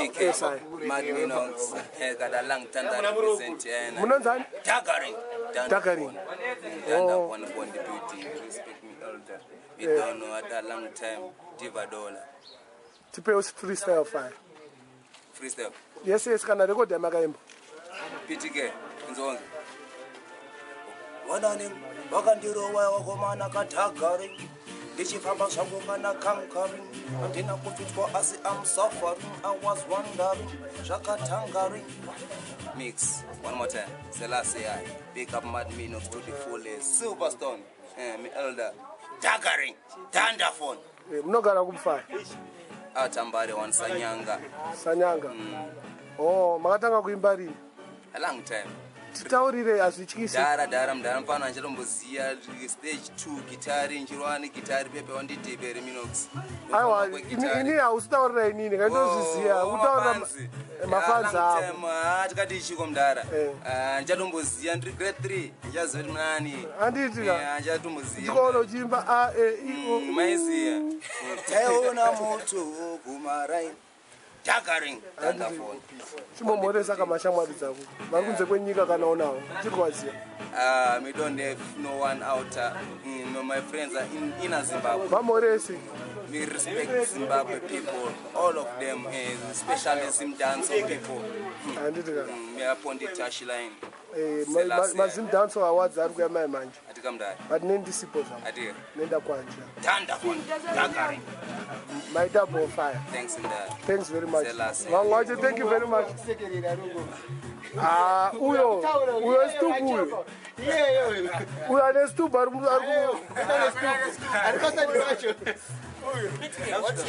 TK, Magminox, got a long time that represent Daggering. Oh, one upon the beauty, respect me elder. You don't know at a long time, Diva dollar. To pay us freestyle fine. Freestyle? Yes, can I go to Magribhi? PTK, in zone. What on him? Wakandiro Wakomana Daggering. Dichifamba Shangomana conquering. And in a conflict for us, I'm suffering. I was wondering. Shakatangari. Mix. One more time. Selassie I. Pick up Mad Minox to the fullest. Silverstone. Me elder. Daggering. Thunderphone. No gonna go fine. Mbare one Sanyanga. Oh, Magatanga Mbare. A long time. Titaurire azvichikisi. Dara mfana nchiromboziya stage 2 guitar njirwani guitar pepe wandidebere Minox. Aiwa, ini ausitaurira inini kandoziziya utaurira mafanza. Tikati ichiko mdara. Nchatomboziya ndiri grade 3 nchazoti mnani. Andiitika. Nchatomboziya. Chikolo chimba a e i o. Maiziya. Taiona moto kumarai. Daggering. Thunderphone. Chimomoresa kamashamwari dzako. Varikunze kwenyika kana onawo. Chikwaziya. Me don't have no one out. My friends are in Zimbabwe. Vamoresi. We respect Zimbabwe people, all of them, especially Zimdancehall people. We are upon the touch line. Zimdancehall awards are going to manage. But name disciples. Nenda kwanja. Thunderphone. Daggering. My double fire. Thanks in that. Thanks very much. Selassie. Thank you very much. Uyo is too good. Uyo is too bad. What's